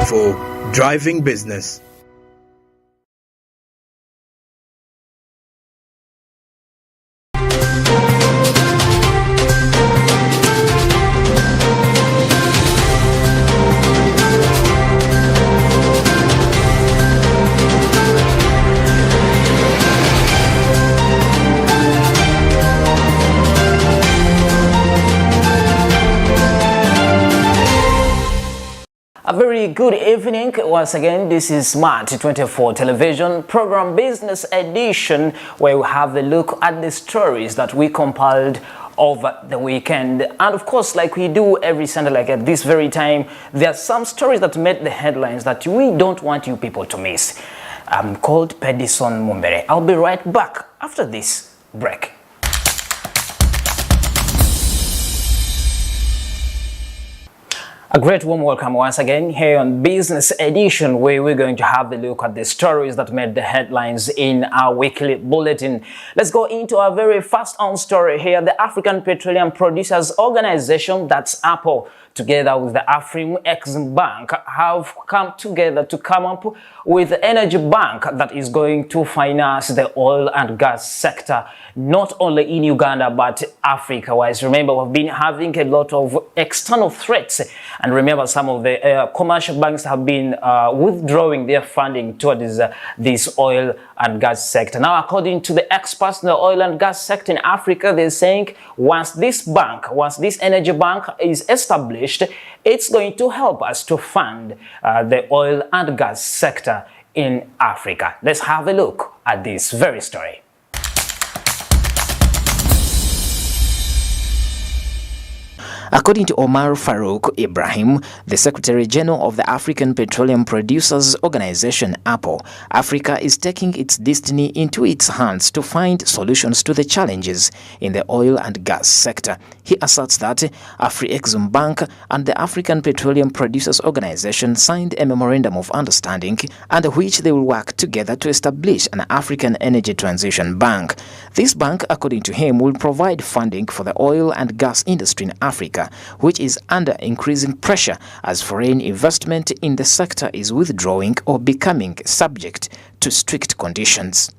for driving business. A very good evening. Once again, this is Smart 24 Television Program Business Edition, where we have a look at the stories that we compiled over the weekend. And of course, like we do every Sunday, like at this very time, there are some stories that made the headlines that we don't want you people to miss. I'm called Pedison Mumbere. I'll be right back after this break. A great warm welcome once again here on Business Edition, where we're going to have a look at the stories that made the headlines in our weekly bulletin. Let's go into our very first on story here. The African Petroleum Producers Organization, that's Apple, together with the Afrexim Bank, have come together to come up with an energy bank that is going to finance the oil and gas sector, not only in Uganda but Africa-wise. Remember, we've been having a lot of external threats, and remember, some of the commercial banks have been withdrawing their funding towards this oil and gas sector. Now, according to the experts in the oil and gas sector in Africa, they're saying once this energy bank is established, it's going to help us to fund the oil and gas sector in Africa. Let's have a look at this very story. According to Omar Farouk Ibrahim, the Secretary General of the African Petroleum Producers Organization, APO, Africa is taking its destiny into its hands to find solutions to the challenges in the oil and gas sector. He asserts that Afrexim Bank and the African Petroleum Producers Organization signed a memorandum of understanding under which they will work together to establish an African Energy Transition Bank. This bank, according to him, will provide funding for the oil and gas industry in Africa, which is under increasing pressure as foreign investment in the sector is withdrawing or becoming subject to strict conditions.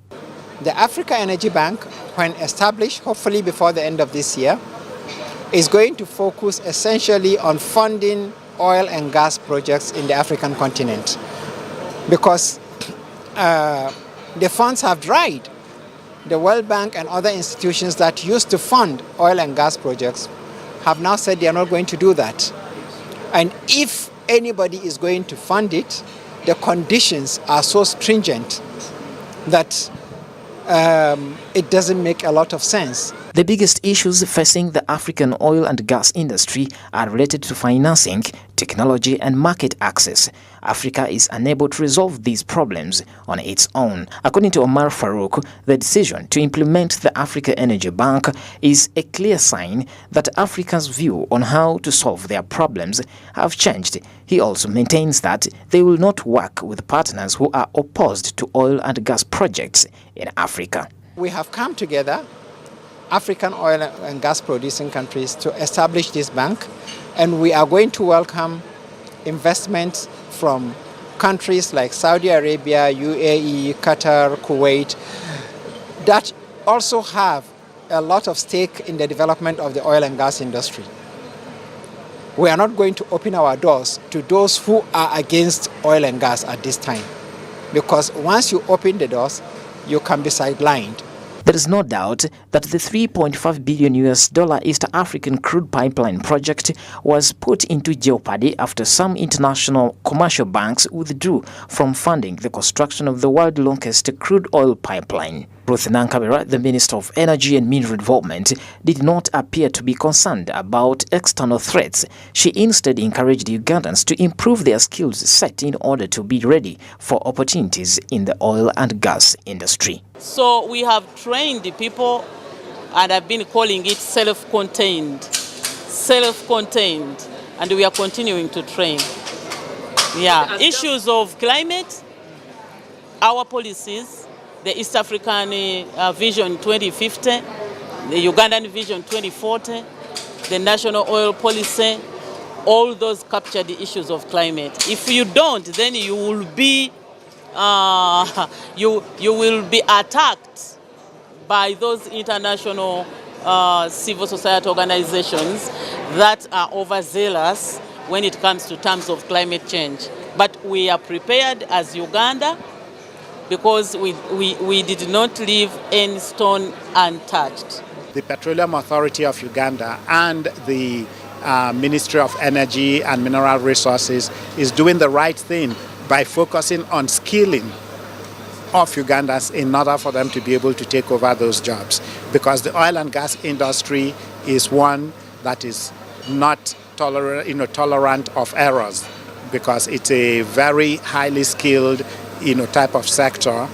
The Africa Energy Bank, when established, hopefully before the end of this year, is going to focus essentially on funding oil and gas projects in the African continent, because the funds have dried. The World Bank and other institutions that used to fund oil and gas projects have now said they are not going to do that. And if anybody is going to fund it, the conditions are so stringent that it doesn't make a lot of sense. The biggest issues facing the African oil and gas industry are related to financing, technology and market access. Africa is unable to resolve these problems on its own. According to Omar Farouk, the decision to implement the Africa Energy Bank is a clear sign that Africa's view on how to solve their problems have changed. He also maintains that they will not work with partners who are opposed to oil and gas projects in Africa. We have come together, African oil and gas producing countries, to establish this bank, and we are going to welcome investment from countries like Saudi Arabia, UAE, Qatar, Kuwait, that also have a lot of stake in the development of the oil and gas industry. We are not going to open our doors to those who are against oil and gas at this time, because once you open the doors, you can be sidelined. There is no doubt that the $3.5 billion East African crude pipeline project was put into jeopardy after some international commercial banks withdrew from funding the construction of the world's longest crude oil pipeline. Ruth Nankabera, the Minister of Energy and Mineral Development, did not appear to be concerned about external threats. She instead encouraged Ugandans to improve their skills set in order to be ready for opportunities in the oil and gas industry. So we have trained the people, and I've been calling it self-contained, and we are continuing to train. Yeah, issues of climate, our policies, the East African Vision 2050, the Ugandan Vision 2040, the National Oil Policy, all those capture the issues of climate. If you don't, then you will be you will be attacked by those international civil society organizations that are overzealous when it comes to terms of climate change. But we are prepared as Uganda because we did not leave any stone untouched. The Petroleum Authority of Uganda and the Ministry of Energy and Mineral Resources is doing the right thing by focusing on skilling of Ugandans in order for them to be able to take over those jobs. Because the oil and gas industry is one that is not tolerant of errors, because it's a very highly skilled type of sector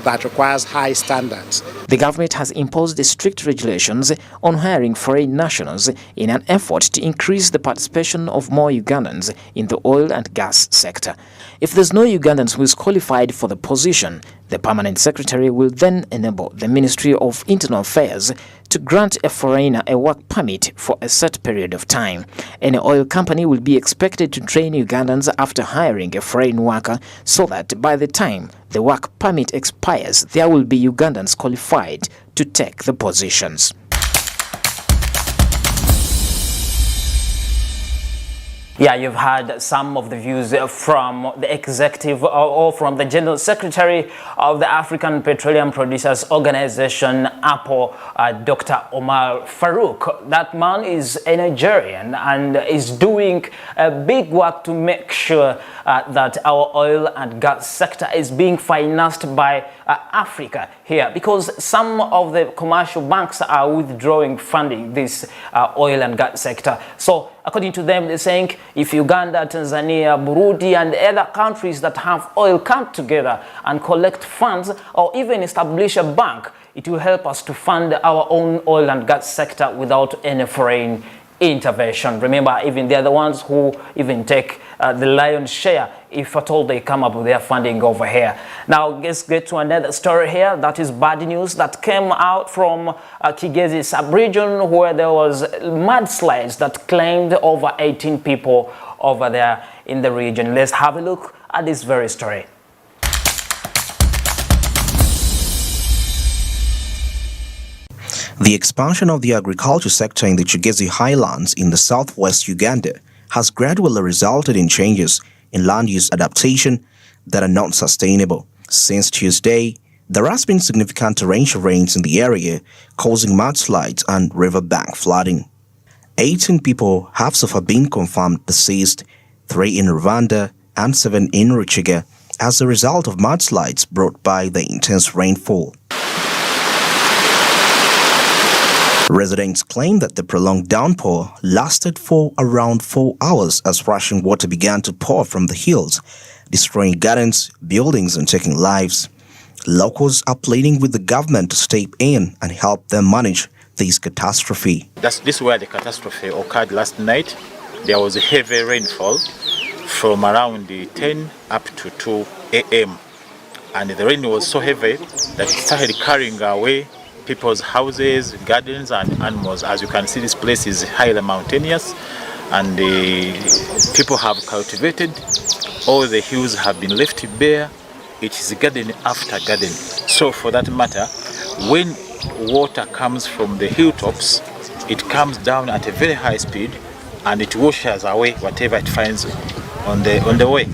that requires high standards. The government has imposed strict regulations on hiring foreign nationals in an effort to increase the participation of more Ugandans in the oil and gas sector. If there's no Ugandans who is qualified for the position, the permanent secretary will then enable the Ministry of Internal Affairs to grant a foreigner a work permit for a set period of time. Any oil company will be expected to train Ugandans after hiring a foreign worker so that by the time the work permit expires, there will be Ugandans qualified to take the positions. Yeah, you've had some of the views from the executive or from the General Secretary of the African Petroleum Producers Organization, APO, Dr. Omar Farouk. That man is a Nigerian and is doing a big work to make sure that our oil and gas sector is being financed by Africa here, because some of the commercial banks are withdrawing funding this oil and gas sector. So according to them, they're saying if Uganda, Tanzania, Burundi and other countries that have oil come together and collect funds or even establish a bank, it will help us to fund our own oil and gas sector without any foreign intervention. Remember, even they're the ones who even take the lion's share if at all they come up with their funding over here. Now let's get to another story here. That is bad news that came out from Kigezi sub-region, where there was mudslides that claimed over 18 people over there in the region. Let's have a look at this very story. The expansion of the agriculture sector in the Kigezi highlands in the southwest Uganda has gradually resulted in changes in land use adaptation that are not sustainable. Since Tuesday, there has been significant torrential rains in the area, causing mudslides and riverbank flooding. 18 people have so far been confirmed deceased, 3 in Rwanda and 7 in Ruchiga, as a result of mudslides brought by the intense rainfall. Residents claim that the prolonged downpour lasted for around 4 hours as rushing water began to pour from the hills, destroying gardens, buildings and taking lives. Locals are pleading with the government to step in and help them manage this catastrophe. This is where the catastrophe occurred last night. There was a heavy rainfall from around 10 up to 2 a.m. and the rain was so heavy that it started carrying away people's houses, gardens and animals. As you can see, this place is highly mountainous and people have cultivated. All the hills have been left bare. It is garden after garden. So for that matter, when water comes from the hilltops, it comes down at a very high speed and it washes away whatever it finds on the way.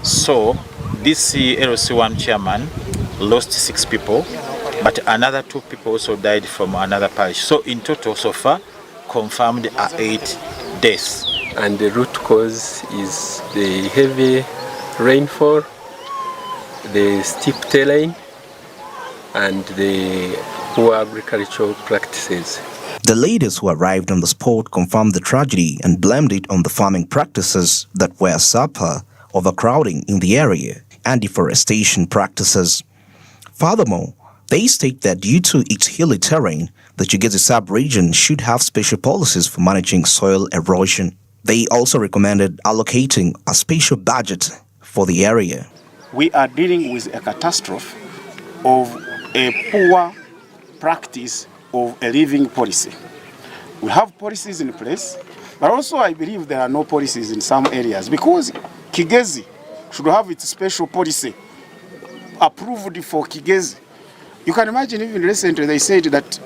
So this LC1 chairman lost 6 people, but another 2 people also died from another parish. So in total, so far, confirmed are 8 deaths. And the root cause is the heavy rainfall, the steep terrain, and the poor agricultural practices. The leaders who arrived on the spot confirmed the tragedy and blamed it on the farming practices that were subpar, overcrowding in the area, and deforestation practices. Furthermore, they state that due to its hilly terrain, the Kigezi sub-region should have special policies for managing soil erosion. They also recommended allocating a special budget for the area. We are dealing with a catastrophe of a poor practice of a living policy. We have policies in place, But also I believe there are no policies in some areas because Kigezi should have its special policy approved for Kigezi. You can imagine even recently they said that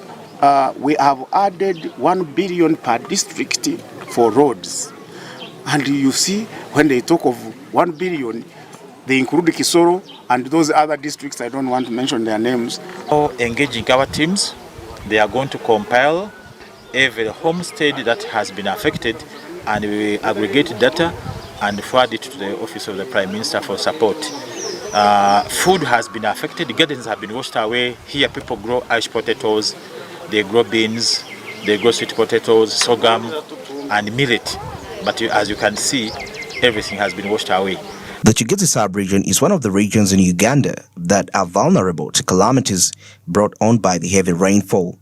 we have added 1 billion per district for roads. And you see, when they talk of 1 billion, they include Kisoro and those other districts, I don't want to mention their names. Engaging our teams, they are going to compile every homestead that has been affected, and we aggregate data and forward it to the Office of the Prime Minister for support. Food has been affected, gardens have been washed away. Here people grow Irish potatoes, they grow beans, they grow sweet potatoes, sorghum and millet. But as you can see, everything has been washed away. The Kigezi sub-region is one of the regions in Uganda that are vulnerable to calamities brought on by the heavy rainfall.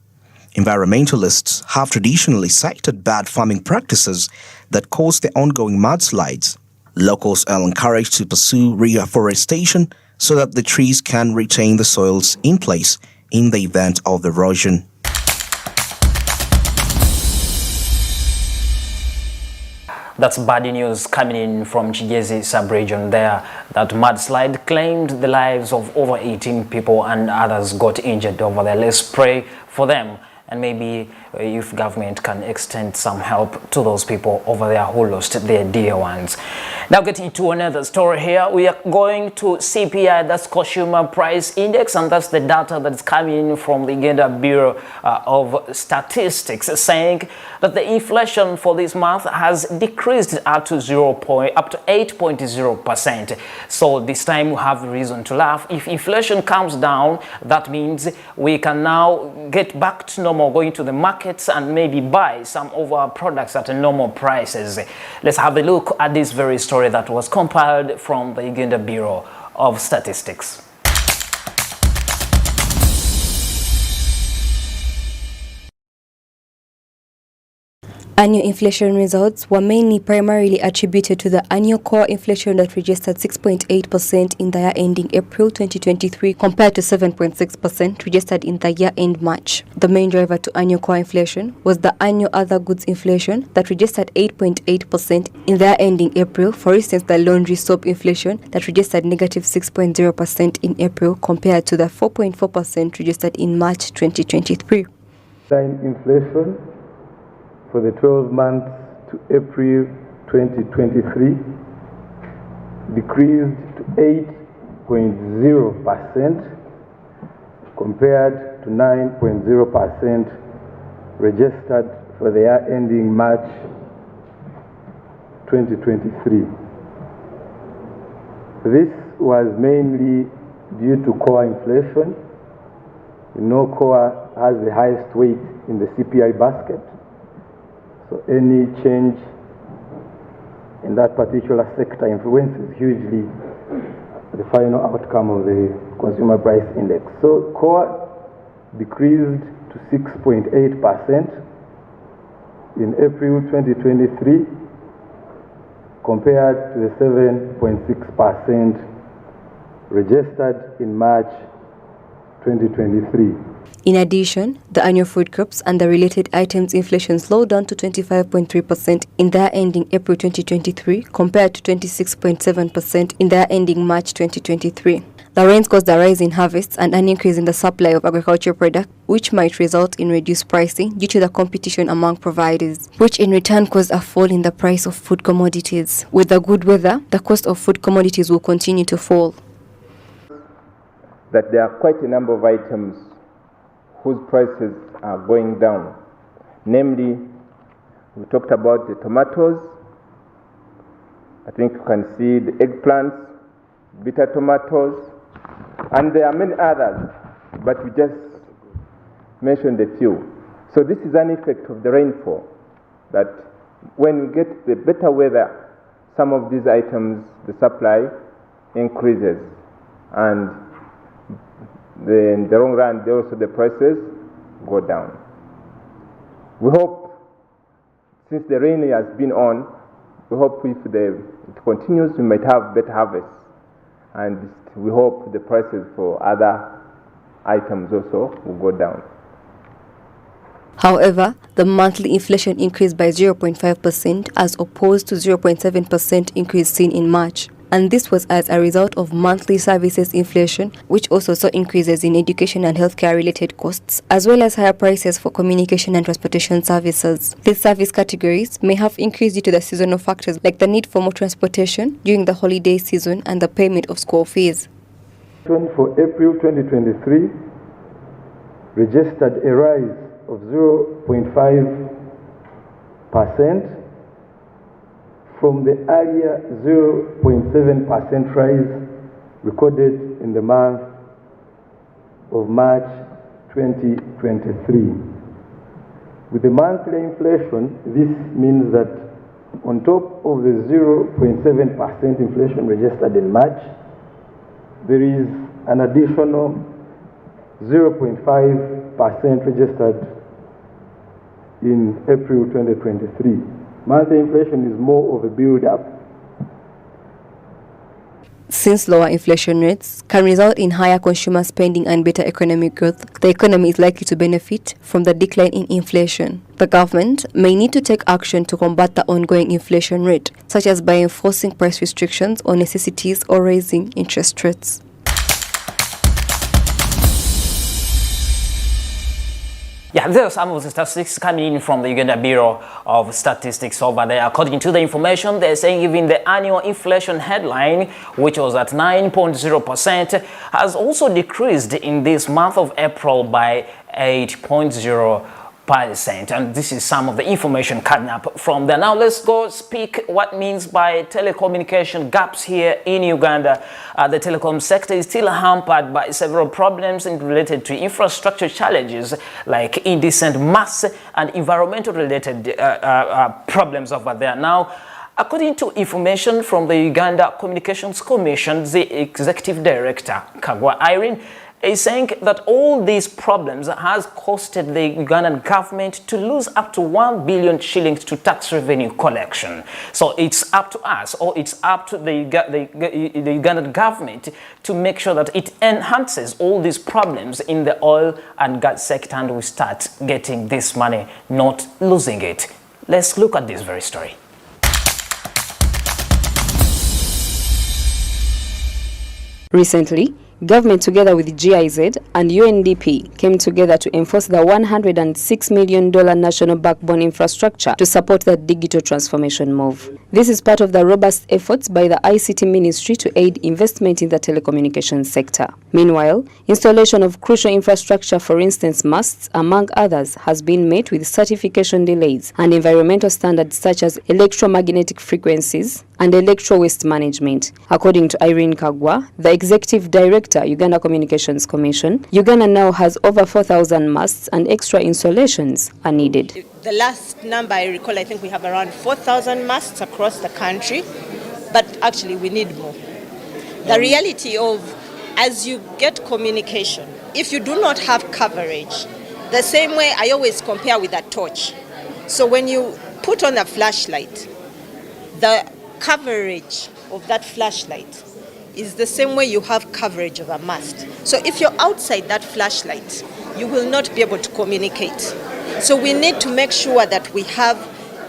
Environmentalists have traditionally cited bad farming practices that cause the ongoing mudslides. Locals are encouraged to pursue reforestation so that the trees can retain the soils in place in the event of erosion. That's bad news coming in from Kigezi sub-region there. That mudslide claimed the lives of over 18 people and others got injured over there. Let's pray for them, and maybe if government can extend some help to those people over there who lost their dear ones. Now getting to another story here, we are going to CPI, that's Consumer Price Index, and that's the data that's coming from the Uganda Bureau of Statistics, saying that the inflation for this month has decreased up to 8.0%. So this time we have reason to laugh. If inflation comes down, that means we can now get back to normal, going to the markets and maybe buy some of our products at normal prices. Let's have a look at this very story that was compiled from the Uganda Bureau of Statistics. Annual inflation results were primarily attributed to the annual core inflation that registered 6.8% in the year ending April 2023 compared to 7.6% registered in the year end March. The main driver to annual core inflation was the annual other goods inflation that registered 8.8% in the year ending April. For instance, the laundry soap inflation that registered negative 6.0% in April compared to the 4.4% registered in March 2023. Inflation for the 12 months to April 2023 decreased to 8.0% compared to 9.0% registered for the year ending March 2023. This was mainly due to core inflation. You know, core has the highest weight in the CPI basket. So any change in that particular sector influences hugely the final outcome of the consumer price index. So core decreased to 6.8% in April 2023 compared to the 7.6% registered in March 2023. In addition, the annual food crops and the related items inflation slowed down to 25.3% in the year ending April 2023 compared to 26.7% in the year ending March 2023. The rains caused a rise in harvests and an increase in the supply of agricultural products, which might result in reduced pricing due to the competition among providers, which in return caused a fall in the price of food commodities. With the good weather, the cost of food commodities will continue to fall. That there are quite a number of items whose prices are going down. Namely, we talked about the tomatoes. I think you can see the eggplants, bitter tomatoes, and there are many others, but we just mentioned a few. So this is an effect of the rainfall, that when we get the better weather, some of these items, the supply increases, and in the long run, also the prices go down. We hope, since the rain has been on, we hope if it continues, we might have better harvests. And we hope the prices for other items also will go down. However, the monthly inflation increased by 0.5% as opposed to 0.7% increase seen in March. And this was as a result of monthly services inflation, which also saw increases in education and healthcare related costs, as well as higher prices for communication and transportation services. These service categories may have increased due to the seasonal factors like the need for more transportation during the holiday season and the payment of school fees. For April 2023, registered a rise of 0.5% from the earlier 0.7% rise recorded in the month of March 2023. With the monthly inflation, this means that on top of the 0.7% inflation registered in March, there is an additional 0.5% registered in April 2023. Monthly inflation is more of a build-up. Since lower inflation rates can result in higher consumer spending and better economic growth, the economy is likely to benefit from the decline in inflation. The government may need to take action to combat the ongoing inflation rate, such as by enforcing price restrictions on necessities or raising interest rates. Yeah, there are some of the statistics coming in from the Uganda Bureau of Statistics over there. According to the information, they're saying even the annual inflation headline, which was at 9.0%, has also decreased in this month of April by 8.0%. And this is some of the information coming up from there. Now let's go speak what means by telecommunication gaps here in Uganda. The telecom sector is still hampered by several problems related to infrastructure challenges like indecent mass and environmental related problems over there. Now, according to information from the Uganda Communications Commission, the Executive Director, Kagwa Irene, is saying that all these problems has costed the Ugandan government to lose up to 1 billion shillings to tax revenue collection. So it's up to us, or it's up to the Ugandan government to make sure that it enhances all these problems in the oil and gas sector and we start getting this money, not losing it. Let's look at this very story. Recently, government together with GIZ and UNDP came together to enforce the $106 million national backbone infrastructure to support the digital transformation move. This is part of the robust efforts by the ICT Ministry to aid investment in the telecommunications sector. Meanwhile, installation of crucial infrastructure, for instance masts, among others, has been met with certification delays and environmental standards such as electromagnetic frequencies and electro waste management. According to Irene Kagwa, the Executive Director, Uganda Communications Commission, Uganda now has over 4,000 masts and extra installations are needed. The last number I recall, I think we have around 4,000 masts across the country, but actually we need more. The reality of, as you get communication, if you do not have coverage, the same way I always compare with a torch. So when you put on a flashlight, the coverage of that flashlight is the same way you have coverage of a mast. So if you're outside that flashlight, you will not be able to communicate. So we need to make sure that we have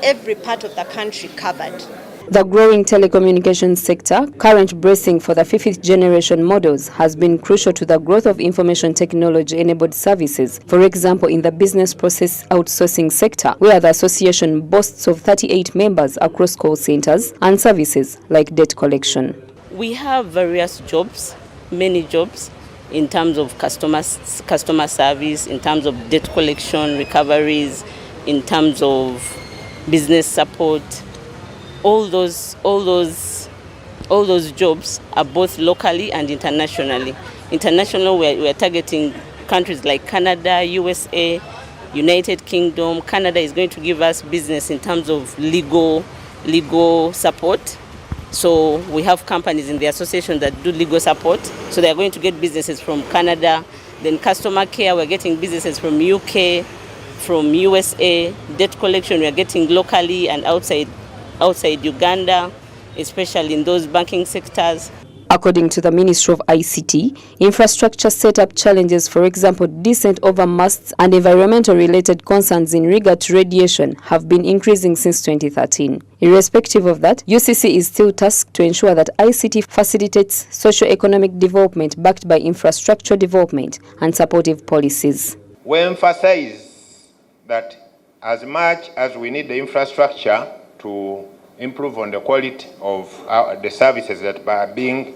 every part of the country covered. The growing telecommunications sector, current bracing for the fifth generation models, has been crucial to the growth of information technology-enabled services. For example, in the business process outsourcing sector, where the association boasts of 38 members across call centers and services like debt collection. We have various jobs, many jobs, in terms of customer service, in terms of debt collection, recoveries, in terms of business support. All those jobs are both locally and internationally. Internationally, we are targeting countries like Canada, USA, United Kingdom. Canada is going to give us business in terms of legal support. So we have companies in the association that do legal support. So they are going to get businesses from Canada. Then customer care, we're getting businesses from UK, from USA. Debt collection, we're getting locally and outside Uganda, especially in those banking sectors. According to the Ministry of ICT, infrastructure setup challenges, for example, descent over masts and environmental-related concerns in regard to radiation have been increasing since 2013. Irrespective of that, UCC is still tasked to ensure that ICT facilitates socio-economic development backed by infrastructure development and supportive policies. We emphasize that as much as we need the infrastructure to improve on the quality of the services that are being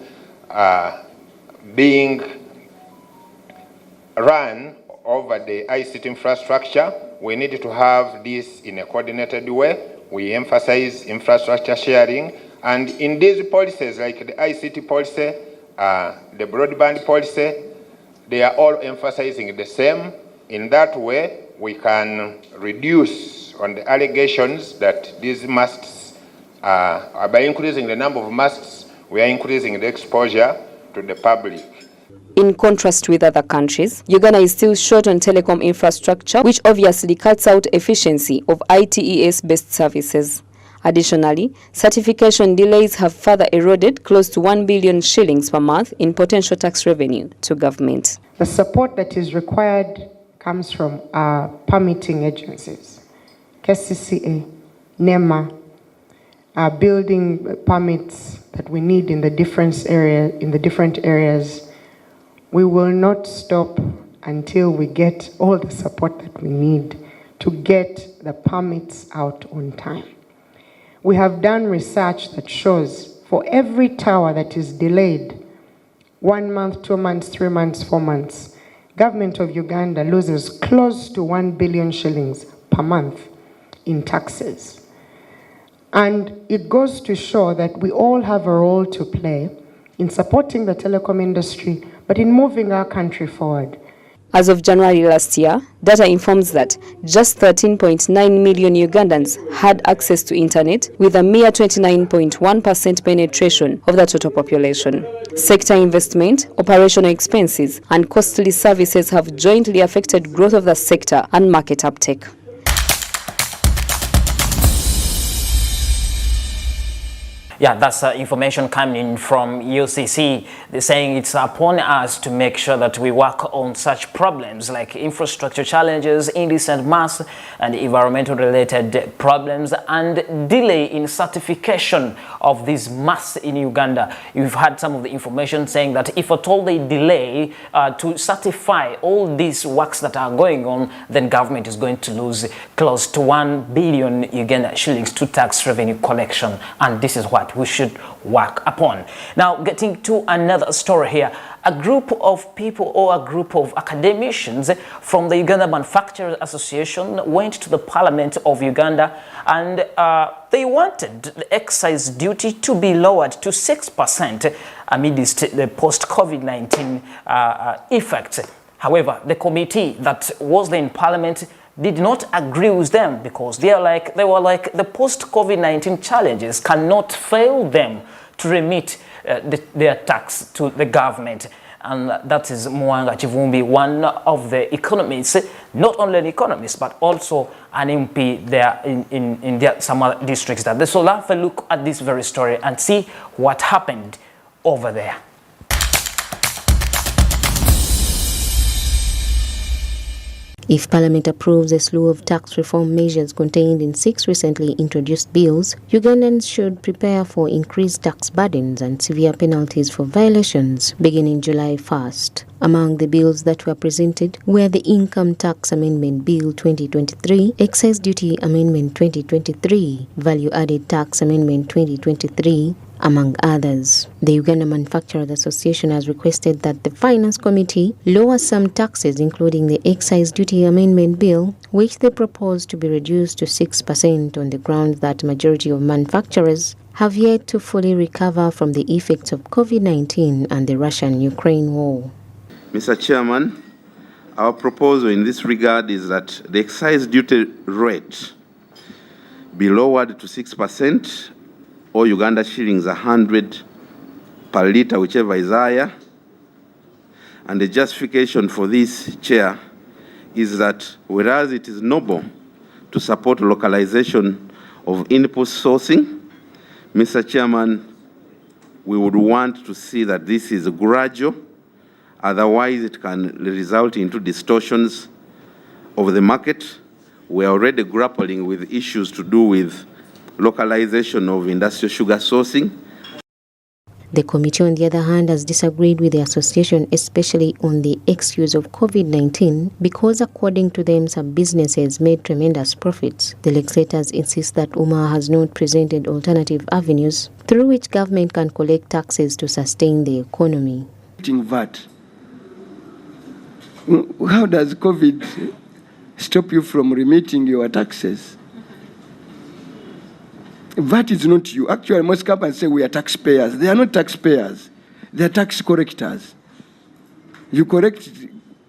run over the ICT infrastructure, we need to have this in a coordinated way. We emphasize infrastructure sharing, and in these policies like the ICT policy, the broadband policy, they are all emphasizing the same. In that way, we can reduce on the allegations that these masts, by increasing the number of masts, we are increasing the exposure to the public. In contrast with other countries, Uganda is still short on telecom infrastructure, which obviously cuts out efficiency of ITES-based services. Additionally, certification delays have further eroded close to 1 billion shillings per month in potential tax revenue to government. The support that is required comes from our permitting agencies, KCCA, NEMA, our building permits that we need in the different areas. We will not stop until we get all the support that we need to get the permits out on time. We have done research that shows for every tower that is delayed 1 month, 2 months, 3 months, 4 months, government of Uganda loses close to 1 billion shillings per month in taxes. And it goes to show that we all have a role to play in supporting the telecom industry, but in moving our country forward. As of January last year, data informs that just 13.9 million Ugandans had access to internet, with a mere 29.1% penetration of the total population. Sector investment, operational expenses, and costly services have jointly affected growth of the sector and market uptake. Yeah, that's information coming in from UCC. They're saying it's upon us to make sure that we work on such problems like infrastructure challenges, indecent mass, and environmental-related problems, and delay in certification of these masts in Uganda. You've had some of the information saying that if at all they delay to certify all these works that are going on, then government is going to lose close to 1 billion Uganda shillings to tax revenue collection, and this is what we should work upon. Now, getting to another story here, a group of people or a group of academicians from the Uganda Manufacturers Association went to the Parliament of Uganda, and they wanted the excise duty to be lowered to 6% amidst the post-COVID-19 effects. However, the committee that was there in Parliament did not agree with them because they were like the post-COVID-19 challenges cannot fail them to remit their tax to the government. And that is Mwanga Chivumbi, one of the economists, not only an economist, but also an MP there in some other districts. So let's have a look at this very story and see what happened over there. If Parliament approves a slew of tax reform measures contained in 6 recently introduced bills, Ugandans should prepare for increased tax burdens and severe penalties for violations beginning July 1st. Among the bills that were presented were the Income Tax Amendment Bill 2023, Excise Duty Amendment 2023, Value Added Tax Amendment 2023, among others. The Uganda Manufacturers Association has requested that the Finance Committee lower some taxes, including the Excise Duty Amendment Bill, which they propose to be reduced to 6% on the grounds that majority of manufacturers have yet to fully recover from the effects of COVID-19 and the Russian-Ukraine war. Mr. Chairman, our proposal in this regard is that the excise duty rate be lowered to 6%, or Uganda shillings 100 per litre, whichever is higher. And the justification for this, Chair, is that whereas it is noble to support localization of input sourcing, Mr. Chairman, we would want to see that this is gradual. Otherwise, it can result into distortions of the market. We are already grappling with issues to do with localization of industrial sugar sourcing. The committee, on the other hand, has disagreed with the association, especially on the excuse of COVID-19, because according to them, some businesses made tremendous profits. The legislators insist that UMA has not presented alternative avenues through which government can collect taxes to sustain the economy. VAT. How does COVID stop you from remitting your taxes? VAT is not you. Actually, most companies say we are taxpayers. They are not taxpayers. They are tax collectors. You collect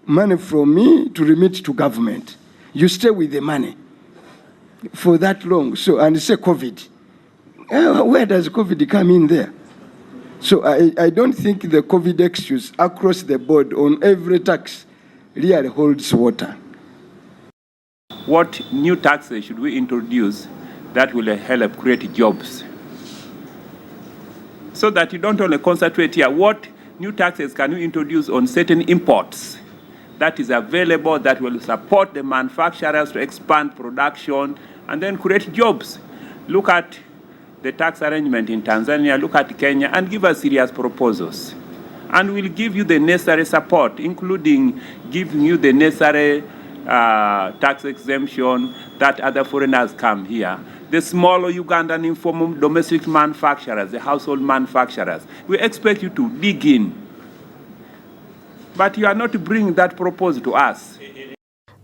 money from me to remit to government. You stay with the money for that long. So, and say COVID. Where does COVID come in there? So I don't think the COVID excuse across the board on every tax really holds water. What new taxes should we introduce that will help create jobs? So that you don't only concentrate here, what new taxes can you introduce on certain imports that is available that will support the manufacturers to expand production and then create jobs? Look at the tax arrangement in Tanzania, look at Kenya, and give us serious proposals. And we'll give you the necessary support, including giving you the necessary tax exemption that other foreigners come here. The smaller Ugandan informal domestic manufacturers, the household manufacturers, we expect you to dig in. But you are not bringing that proposal to us.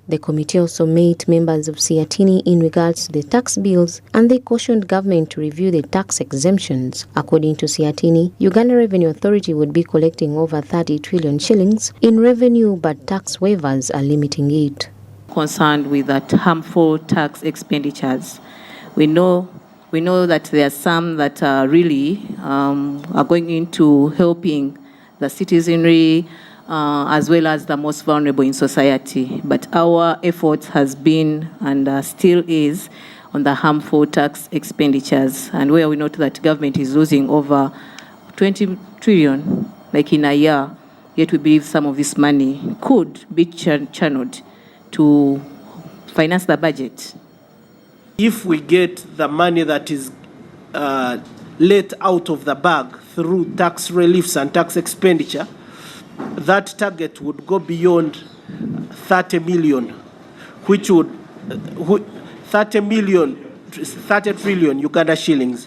The committee also met members of Siatini in regards to the tax bills, and they cautioned government to review the tax exemptions. According to Siatini, Uganda Revenue Authority would be collecting over 30 trillion shillings in revenue, but tax waivers are limiting it. Concerned with that harmful tax expenditures. We know that there are some that are really are going into helping the citizenry as well as the most vulnerable in society. But our effort has been and still is on the harmful tax expenditures, and where we note that government is losing over 20 trillion, like in a year, yet we believe some of this money could be channeled to finance the budget. If we get the money that is let out of the bag through tax reliefs and tax expenditure, that target would go beyond 30 million, which would 30 trillion Uganda shillings,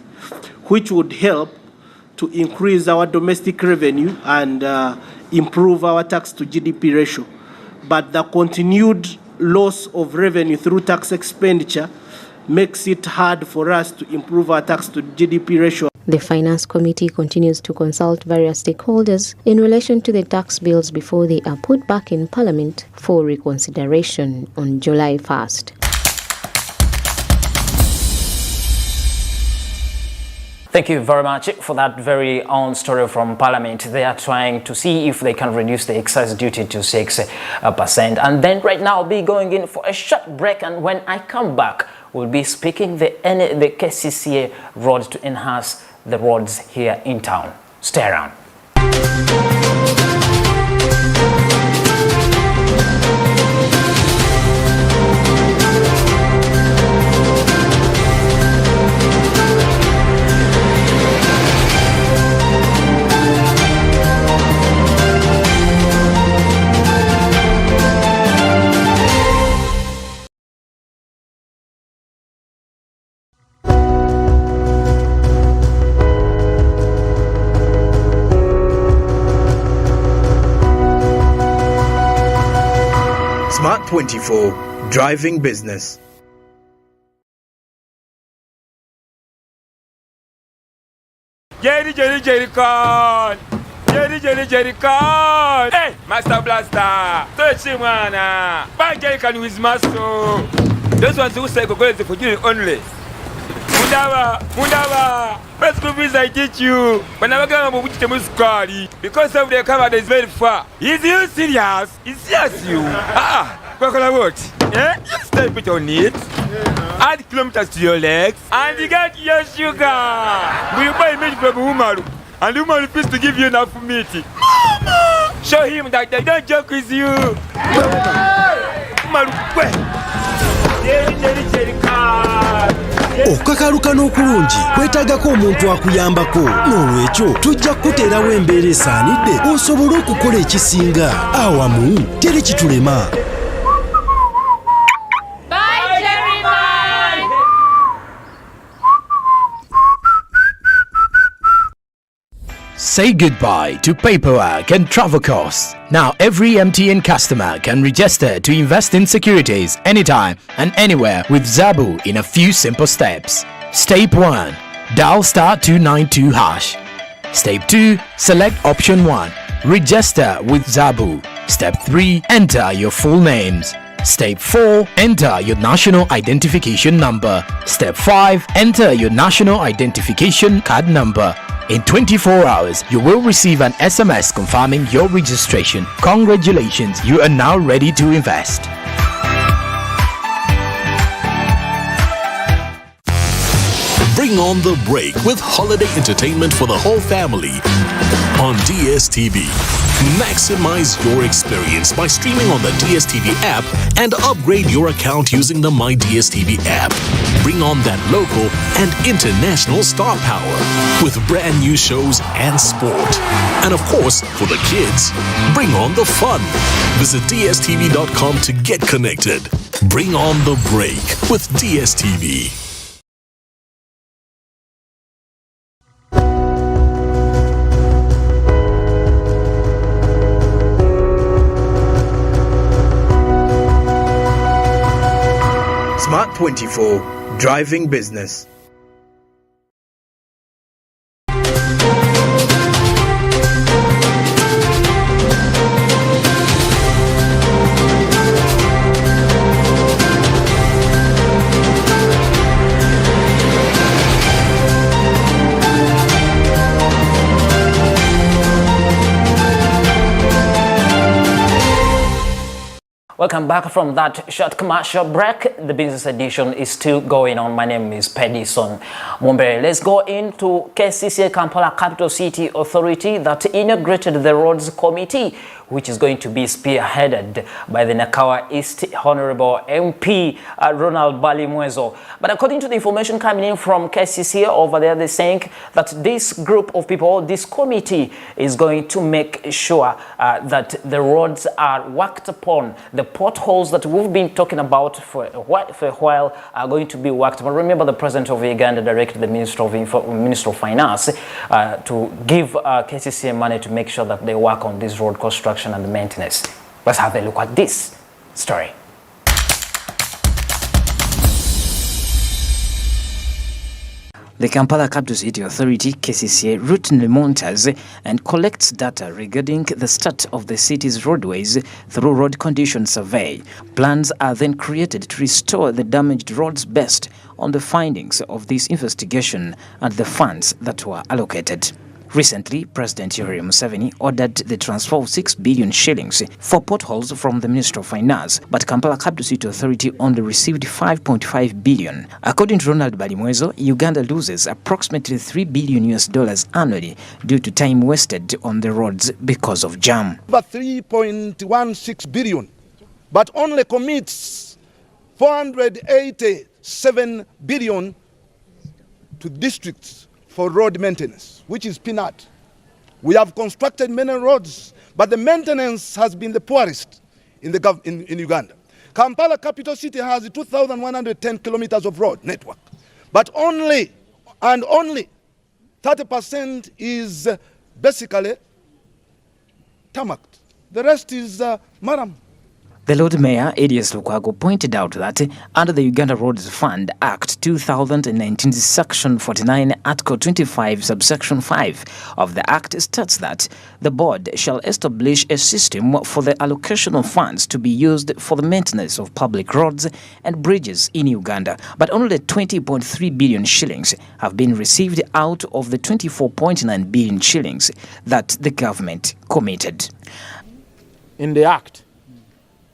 which would help to increase our domestic revenue and improve our tax to GDP ratio. But the continued loss of revenue through tax expenditure makes it hard for us to improve our tax to GDP ratio. The Finance Committee continues to consult various stakeholders in relation to the tax bills before they are put back in Parliament for reconsideration on July 1st. Thank you very much for that very own story from Parliament. They are trying to see if they can reduce the excise duty to 6%. And then right now I'll be going in for a short break, and when I come back, we'll be speaking the KCCA road to enhance the roads here in town. Stay around. Smart 24, driving business. Jerry con! Jerry con! Hey, Master Blaster! Touch him, man! Bang Jerry con with muscle! Those ones who say go for you only. Mundava! First school fees I teach you. When I'm going to the school, because of the cover is very far. Is you serious? It's serious you. What? Yeah? You stay put on it. Add kilometers to your legs. And you get your sugar. Will you buy milk from Umaru? and the woman refused to give you enough meat. Mama! Show him that they don't joke with you. Okakaluka n'okulungi kwetaagako omuntu akuyambako, n'olwekyo tujja kukuteerawo embeera esaanidde osobole okukola ekisinga. Awamu teri kitulema. Say goodbye to paperwork and travel costs. Now every MTN customer can register to invest in securities anytime and anywhere with Zabu in a few simple steps. Step 1. Dial *292#. Step 2. Select option 1. Register with Zabu. Step 3. Enter your full names. Step 4. Enter your national identification number. Step 5. Enter your national identification card number. In 24 hours, you will receive an SMS confirming your registration. Congratulations, you are now ready to invest. Bring on the break with holiday entertainment for the whole family on DSTV. Maximize your experience by streaming on the DSTV app and upgrade your account using the My DSTV app. Bring on that local and international star power with brand new shows and sport. And of course, for the kids, bring on the fun. Visit DSTV.com to get connected. Bring on the break with DSTV. Smart 24, driving business. Welcome back from that short commercial break. The business edition is still going on. My name is Pedison Mumbere. Let's go into KCCA Kampala Capital City Authority that inaugurated the Roads Committee, which is going to be spearheaded by the Nakawa East Honorable MP Ronald Balimwezo. But according to the information coming in from KCCA over there, they're saying that this group of people, this committee, is going to make sure that the roads are worked upon. The potholes that we've been talking about for a while are going to be worked upon. Remember, the President of Uganda directed the Minister of Finance to give KCCA money to make sure that they work on this road construction and maintenance. Let's have a look at this story. The Kampala Capital City Authority, KCCA, routinely monitors and collects data regarding the state of the city's roadways through road condition survey. Plans are then created to restore the damaged roads based on the findings of this investigation and the funds that were allocated. Recently, President Yoweri Museveni ordered the transfer of 6 billion shillings for potholes from the Ministry of Finance, but Kampala Capital City Authority only received 5.5 billion. According to Ronald Balimwezo, Uganda loses approximately $3 billion annually due to time wasted on the roads because of jam. About 3.16 billion, but only commits 487 billion to districts for road maintenance, which is peanut. We have constructed many roads, but the maintenance has been the poorest in Uganda. Kampala Capital City has 2,110 kilometers of road network, but only 30% is basically tarmacked. The rest is maram. The Lord Mayor, Edius Lukwago, pointed out that under the Uganda Roads Fund Act 2019, Section 49, Article 25, Subsection 5 of the Act states that the board shall establish a system for the allocation of funds to be used for the maintenance of public roads and bridges in Uganda. But only 20.3 billion shillings have been received out of the 24.9 billion shillings that the government committed. In the Act,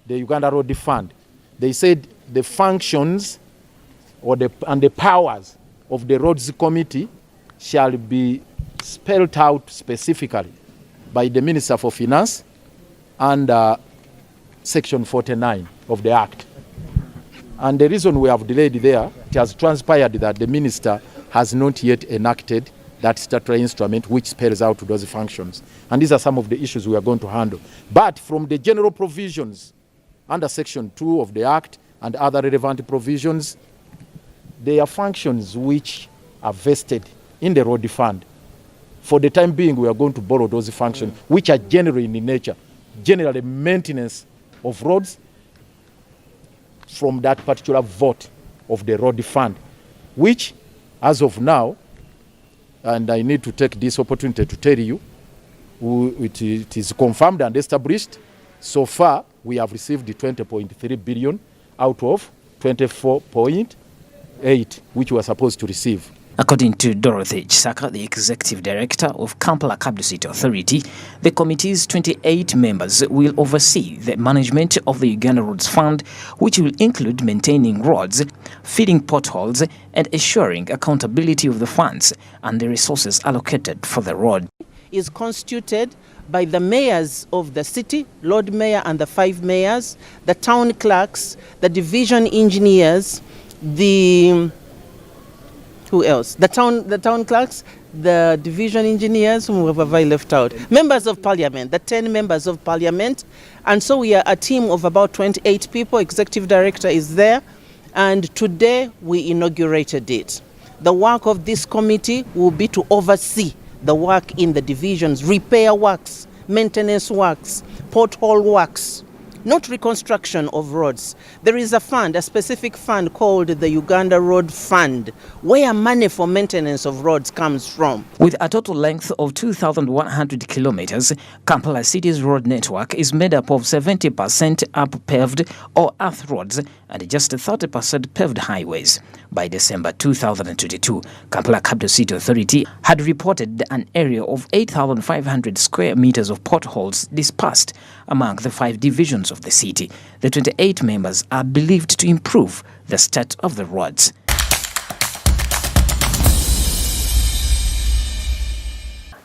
the Uganda Road Fund, they said the functions and the powers of the Roads Committee shall be spelled out specifically by the Minister for Finance under Section 49 of the Act. And the reason we have delayed there, it has transpired that the Minister has not yet enacted that statutory instrument which spells out those functions. And these are some of the issues we are going to handle. But from the general provisions under Section 2 of the Act and other relevant provisions, there are functions which are vested in the road fund. For the time being, we are going to borrow those functions which are general in nature, generally maintenance of roads from that particular vote of the road fund, which, as of now, and I need to take this opportunity to tell you, it is confirmed and established. So far, we have received the 20.3 billion out of 24.8, which we are supposed to receive. According to Dorothy Chisaka, the Executive Director of Kampala Capital City Authority, the committee's 28 members will oversee the management of the Uganda Roads Fund, which will include maintaining roads, filling potholes, and ensuring accountability of the funds and the resources allocated for the road. Is constituted by the mayors of the city, Lord Mayor and the 5 mayors, the town clerks, the division engineers, who else? The town clerks, the division engineers, whom have I left out? Members of parliament, the 10 members of parliament. And so we are a team of about 28 people. Executive director is there. And today we inaugurated it. The work of this committee will be to oversee the work in the divisions, repair works, maintenance works, pothole works, not reconstruction of roads. There is a fund, a specific fund called the Uganda Road Fund, where money for maintenance of roads comes from. With a total length of 2,100 kilometers, Kampala City's road network is made up of 70% up-paved or earth roads and just 30% paved highways. By December 2022, Kampala Capital City Authority had reported an area of 8,500 square meters of potholes dispersed among the 5 divisions of the city. The 28 members are believed to improve the state of the roads.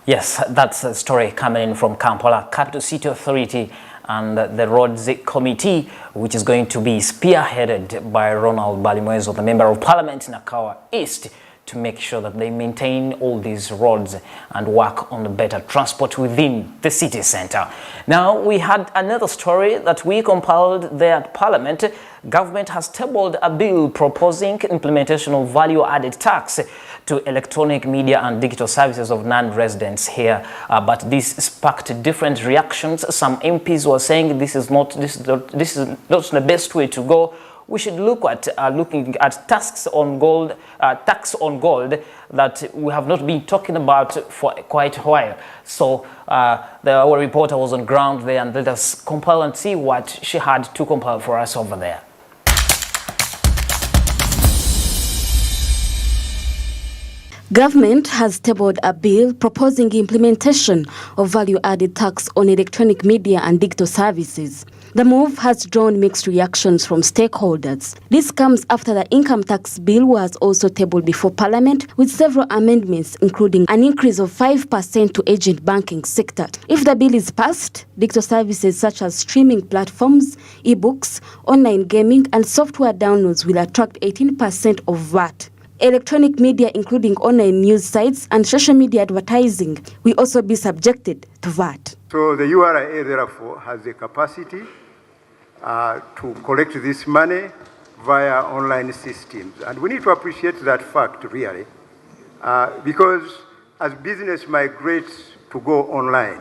Yes, that's a story coming in from Kampala Capital City Authority and the Roads Committee, which is going to be spearheaded by Ronald Balimwezo, the Member of Parliament in Akawa East, to make sure that they maintain all these roads and work on the better transport within the city center. Now, we had another story that we compiled there at Parliament. Government has tabled a bill proposing implementation of value-added tax to electronic media and digital services of non-residents here. But this sparked different reactions. Some MPs were saying this is not the best way to go. We should look at looking at tax on gold that we have not been talking about for quite a while. So our reporter was on ground there, and let us compile and see what she had to compile for us over there. Government has tabled a bill proposing implementation of value-added tax on electronic media and digital services. The move has drawn mixed reactions from stakeholders. This comes after the income tax bill was also tabled before Parliament with several amendments, including an increase of 5% to agent banking sector. If the bill is passed, digital services such as streaming platforms, e-books, online gaming, and software downloads will attract 18% of VAT. Electronic media, including online news sites and social media advertising, will also be subjected to VAT. So the URA, therefore, has the capacity to collect this money via online systems. And we need to appreciate that fact, really, because as business migrates to go online,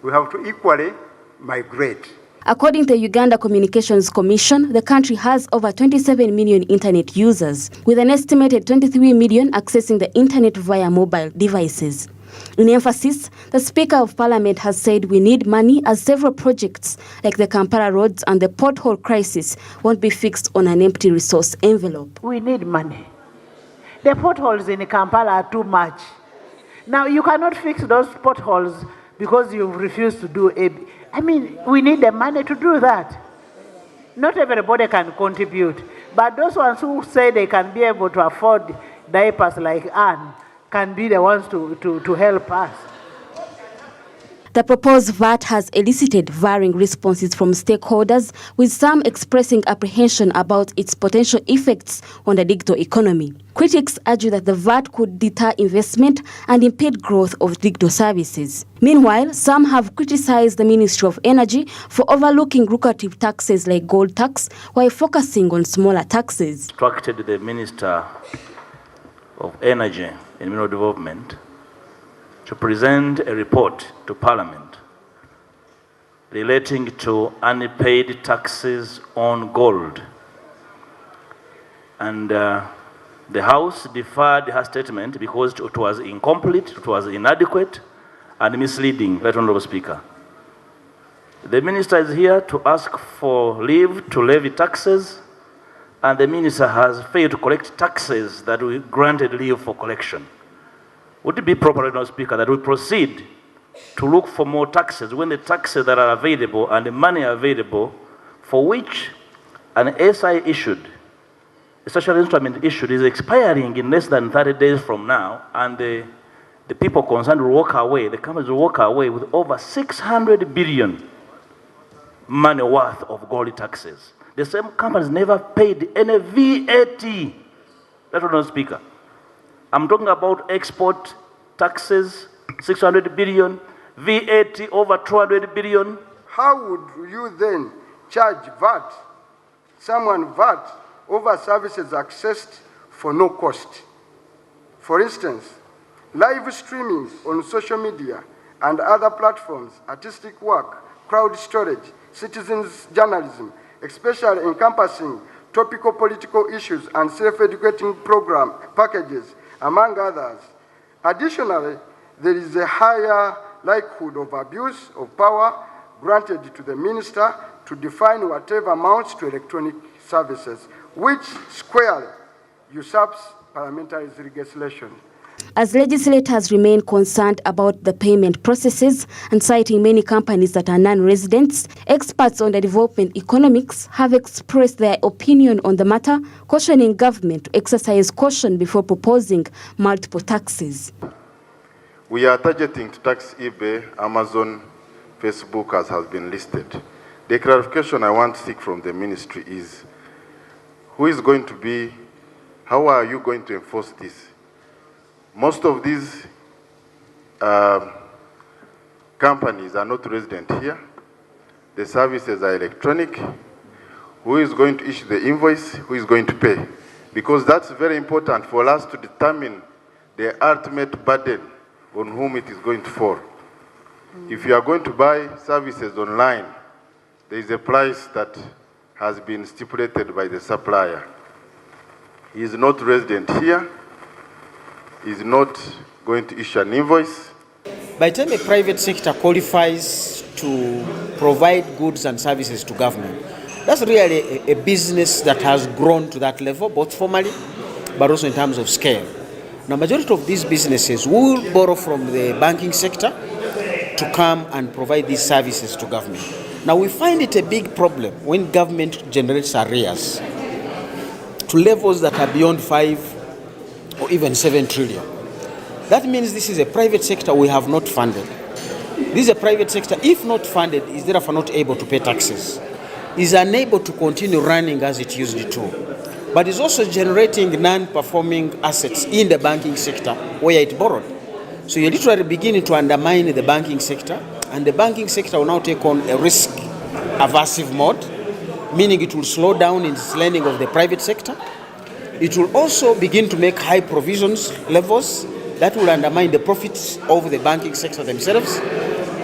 we have to equally migrate. According to the Uganda Communications Commission, the country has over 27 million internet users, with an estimated 23 million accessing the internet via mobile devices. In emphasis, the Speaker of Parliament has said we need money as several projects like the Kampala roads and the pothole crisis won't be fixed on an empty resource envelope. We need money. The potholes in Kampala are too much. Now, you cannot fix those potholes because you refuse to do it. I mean, we need the money to do that. Not everybody can contribute, but those ones who say they can be able to afford diapers like Anne, can be the ones to help us. The proposed VAT has elicited varying responses from stakeholders, with some expressing apprehension about its potential effects on the digital economy. Critics argue that the VAT could deter investment and impede growth of digital services. Meanwhile, some have criticized the Ministry of Energy for overlooking lucrative taxes like gold tax while focusing on smaller taxes. Instructed the Minister of Energy and Mineral Development to present a report to Parliament relating to unpaid taxes on gold. And the House deferred her statement because it was incomplete, it was inadequate, and misleading, Right Honourable Speaker. The Minister is here to ask for leave to levy taxes, and the Minister has failed to collect taxes that we granted leave for collection. Would it be proper, Right Honourable Speaker, that we proceed to look for more taxes when the taxes that are available and the money available for which an SI issued, a social instrument issued, is expiring in less than 30 days from now, and the people concerned will walk away, the companies will walk away with over 600 billion money worth of gold taxes. The same companies never paid any VAT. Right Honourable Speaker. I'm talking about export taxes, 600 billion, VAT over 200 billion. How would you then charge VAT, someone VAT, over services accessed for no cost? For instance, live streaming on social media and other platforms, artistic work, crowd storage, citizens journalism, especially encompassing topical political issues and self-educating program packages, among others. Additionally, there is a higher likelihood of abuse of power granted to the minister to define whatever amounts to electronic services, which squarely usurps parliamentary legislation. As legislators remain concerned about the payment processes and citing many companies that are non-residents, experts on the development economics have expressed their opinion on the matter, cautioning government to exercise caution before proposing multiple taxes. We are targeting to tax eBay, Amazon, Facebook, as has been listed. The clarification I want to seek from the ministry is, who is going to be, how are you going to enforce this? Most of these companies are not resident here. The services are electronic. Who is going to issue the invoice? Who is going to pay? Because that's very important for us to determine the ultimate burden on whom it is going to fall. If you are going to buy services online, there is a price that has been stipulated by the supplier. He is not resident here. Is not going to issue an invoice. By the time a private sector qualifies to provide goods and services to government, that's really a business that has grown to that level, both formally, but also in terms of scale. Now, majority of these businesses will borrow from the banking sector to come and provide these services to government. Now, we find it a big problem when government generates arrears to levels that are beyond 5 or even 7 trillion. That means this is a private sector we have not funded. This is a private sector, if not funded, is therefore not able to pay taxes, is unable to continue running as it used to, but is also generating non-performing assets in the banking sector where it borrowed. So you're literally beginning to undermine the banking sector, and the banking sector will now take on a risk-aversive mode, meaning it will slow down in its lending of the private sector. It will also begin to make high provisions levels that will undermine the profits of the banking sector themselves,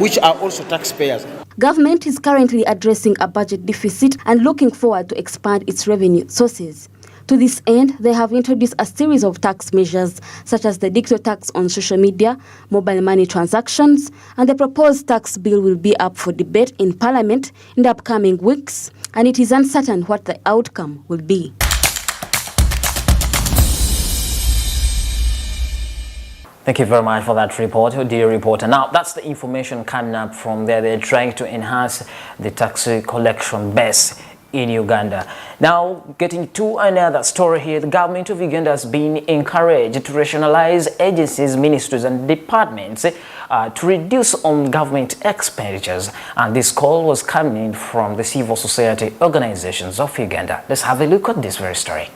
which are also taxpayers. Government is currently addressing a budget deficit and looking forward to expand its revenue sources. To this end, they have introduced a series of tax measures, such as the digital tax on social media, mobile money transactions, and the proposed tax bill will be up for debate in Parliament in the upcoming weeks, and it is uncertain what the outcome will be. Thank you very much for that report, dear reporter. Now, that's the information coming up from there. They're trying to enhance the tax collection base in Uganda. Now, getting to another story here, the government of Uganda has been encouraged to rationalize agencies, ministries and departments to reduce on government expenditures. And this call was coming from the civil society organizations of Uganda. Let's have a look at this very story.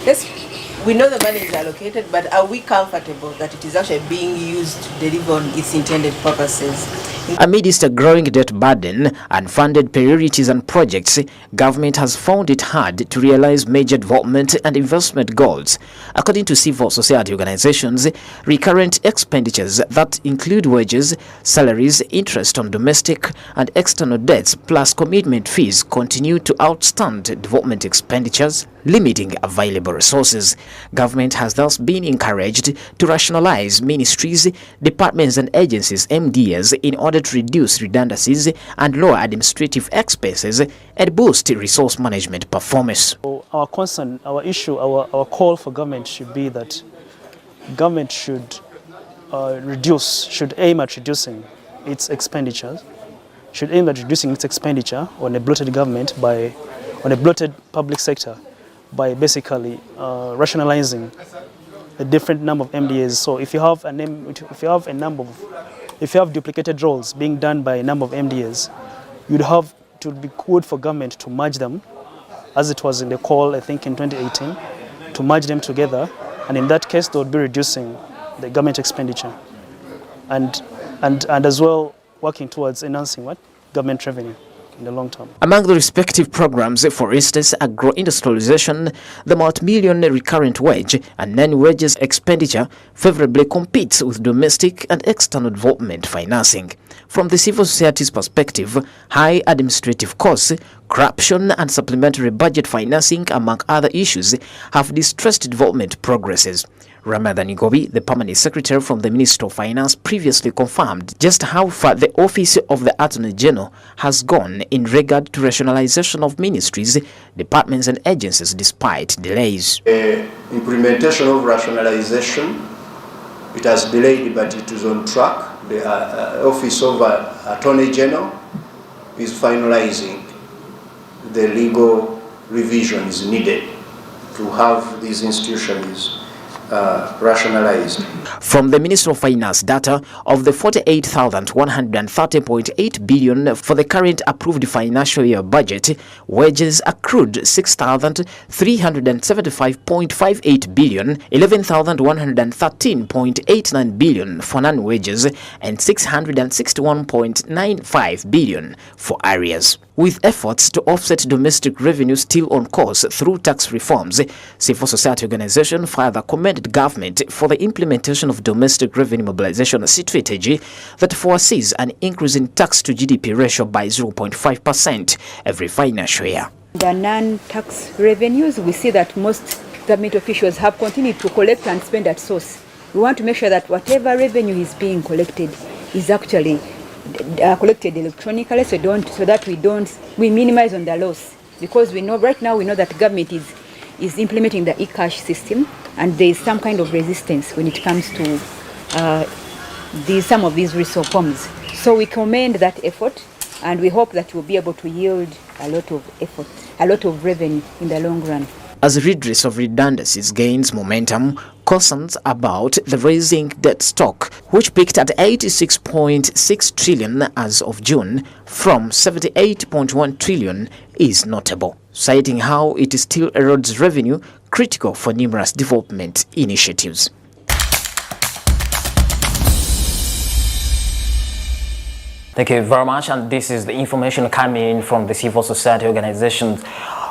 Yes, we know the money is allocated, but are we comfortable that it is actually being used to deliver on its intended purposes? Amidst a growing debt burden, unfunded priorities and projects, government has found it hard to realize major development and investment goals. According to civil society organizations, recurrent expenditures that include wages, salaries, interest on domestic and external debts, plus commitment fees continue to outstand development expenditures, limiting available resources. Government has thus been encouraged to rationalize ministries, departments and agencies (MDAs) in order to reduce redundancies and lower administrative expenses and boost resource management performance. Our concern, our issue, our call for government should be that government should aim at reducing its expenditures, on a bloated government on a bloated public sector by basically rationalizing a different number of MDAs. So if you have duplicated roles being done by a number of MDAs, it would be good for government to merge them, as it was in the call, I think in 2018, to merge them together, and in that case they would be reducing the government expenditure and as well working towards enhancing government revenue in the long term. Among the respective programs, for instance, agro-industrialization, the multi-million recurrent wage and non-wages expenditure favorably competes with domestic and external development financing. From the civil society's perspective, high administrative costs, corruption and supplementary budget financing, among other issues, have distressed development progresses. Ramadan Ngobi, the permanent secretary from the Ministry of Finance, previously confirmed just how far the Office of the Attorney General has gone in regard to rationalization of ministries, departments and agencies despite delays. Implementation of rationalization, it has delayed but it is on track. The Office of Attorney General is finalizing the legal revisions needed to have these institutions rationalized. From the Ministry of Finance data, of the 48,130.8 billion for the current approved financial year budget, wages accrued 6,375.58 billion, 11,113.89 billion for non-wages, and 661.95 billion for arrears. With efforts to offset domestic revenue still on course through tax reforms, civil society organization further commended government for the implementation of domestic revenue mobilization strategy that foresees an increase in tax to GDP ratio by 0.5% every financial year. The non-tax revenues, we see that most government officials have continued to collect and spend at source. We want to make sure that whatever revenue is being collected is actually collected electronically, so that we minimize on the loss, because we know that government is implementing the e-cash system, and there is some kind of resistance when it comes to some of these reforms. So we commend that effort, and we hope that we'll be able to yield a lot of revenue in the long run. As redress of redundancies gains momentum, concerns about the rising debt stock, which peaked at 86.6 trillion as of June from 78.1 trillion, is notable, citing how it still erodes revenue critical for numerous development initiatives. Thank you very much, and this is the information coming in from the civil society organizations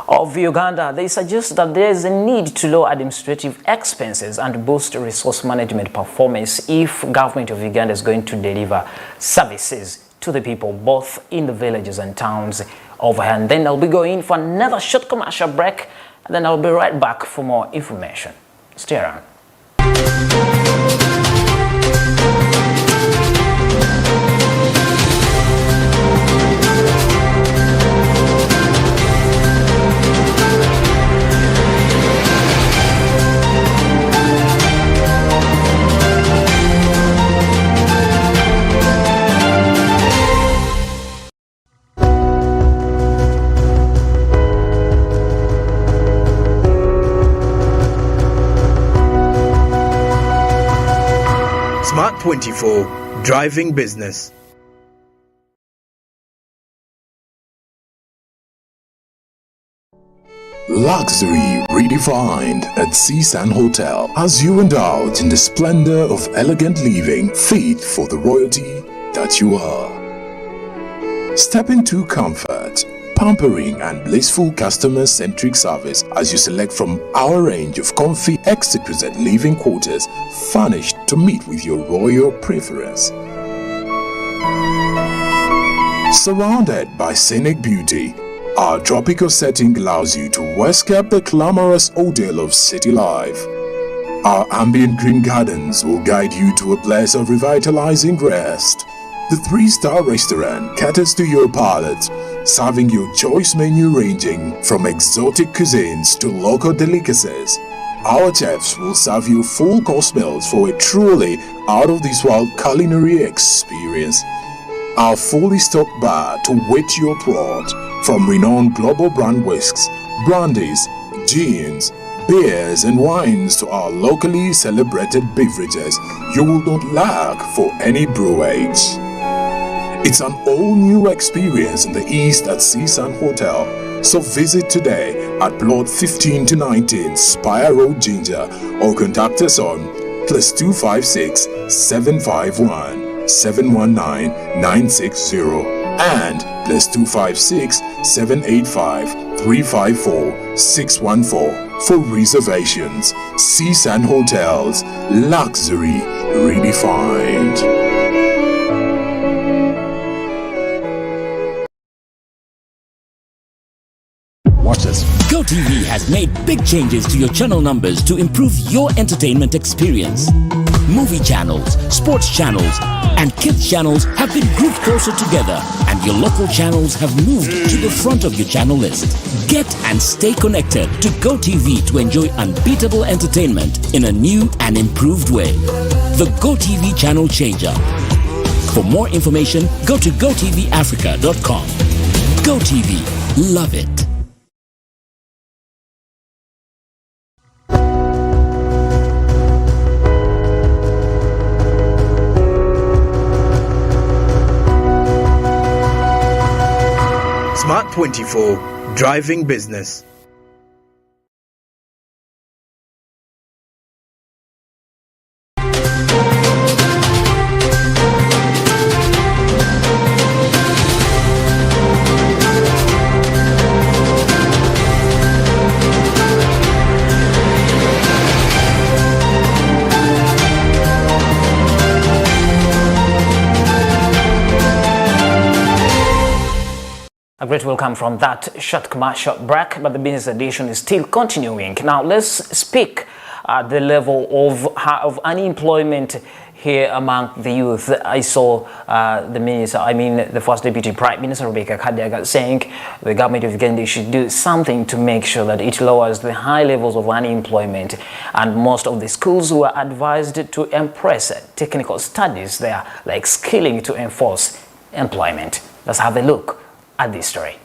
of Uganda. They suggest that there is a need to lower administrative expenses and boost resource management performance if government of Uganda is going to deliver services to the people both in the villages and towns over here. And then I'll be going for another short commercial break, and then I'll be right back for more information. Stay around. Smart 24, driving business. Luxury redefined at Seasand Hotel as you indulge in the splendor of elegant living fit for the royalty that you are. Step into comfort, pampering and blissful customer-centric service as you select from our range of comfy, exquisite living quarters furnished to meet with your royal preference. Surrounded by scenic beauty, our tropical setting allows you to escape the glamorous ordeal of city life. Our ambient green gardens will guide you to a place of revitalizing rest. The 3-star restaurant caters to your palate, serving your choice menu ranging from exotic cuisines to local delicacies. Our chefs will serve you full-course meals for a truly out-of-this-world culinary experience. Our fully stocked bar to whet your throat, from renowned global brand whisks, brandies, gins, beers and wines to our locally celebrated beverages, you will not lack for any brewage. It's an all-new experience in the East at Seasand Hotel, so visit today at Plot 15 to 19 Spire Road, Ginger, or contact us on +256 751 719 960 and +256 785 354 614 for reservations. Seasand Hotels, luxury redefined. Watch this. GOTV has made big changes to your channel numbers to improve your entertainment experience. Movie channels, sports channels, and kids channels have been grouped closer together, and your local channels have moved to the front of your channel list. Get and stay connected to GOTV to enjoy unbeatable entertainment in a new and improved way. The GOTV Channel Changer. For more information, go to gotvafrica.com. GOTV. Love it. Smart 24, driving business. A great welcome from that short commercial break, but the business edition is still continuing. Now let's speak at the level of unemployment here among the youth. I saw the First Deputy Prime Minister Rebecca Kadaga saying the government of Uganda should do something to make sure that it lowers the high levels of unemployment, and most of the schools were advised to embrace technical studies there, like skilling to enforce employment. Let's have a look at this story.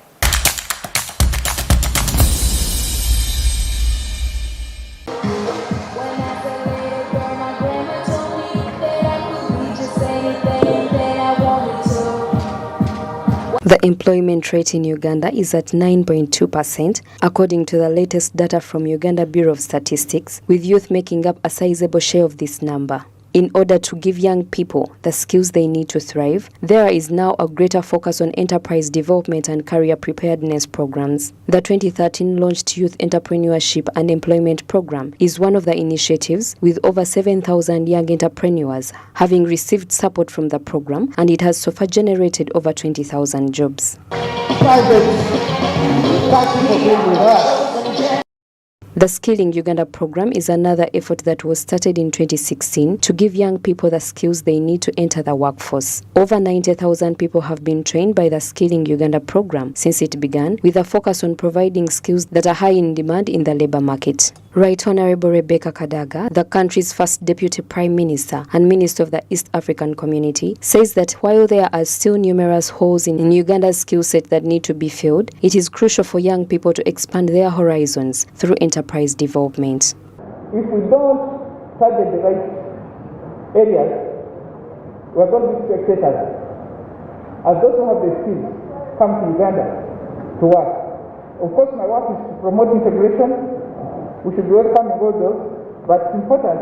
The employment rate in Uganda is at 9.2%, according to the latest data from Uganda Bureau of Statistics, with youth making up a sizable share of this number. In order to give young people the skills they need to thrive, there is now a greater focus on enterprise development and career preparedness programs. The 2013 launched Youth Entrepreneurship and Employment Program is one of the initiatives, with over 7,000 young entrepreneurs having received support from the program, and it has so far generated over 20,000 jobs. The Skilling Uganda program is another effort that was started in 2016 to give young people the skills they need to enter the workforce. Over 90,000 people have been trained by the Skilling Uganda program since it began, with a focus on providing skills that are high in demand in the labor market. Right Honorable Rebecca Kadaga, the country's first Deputy Prime Minister and Minister of the East African Community, says that while there are still numerous holes in Uganda's skill set that need to be filled, it is crucial for young people to expand their horizons through enterprise development. If we don't target the right areas, we are going to be spectators. As those who have the skills come to Uganda to work. Of course, my work is to promote integration. We should be welcoming all those, but it's important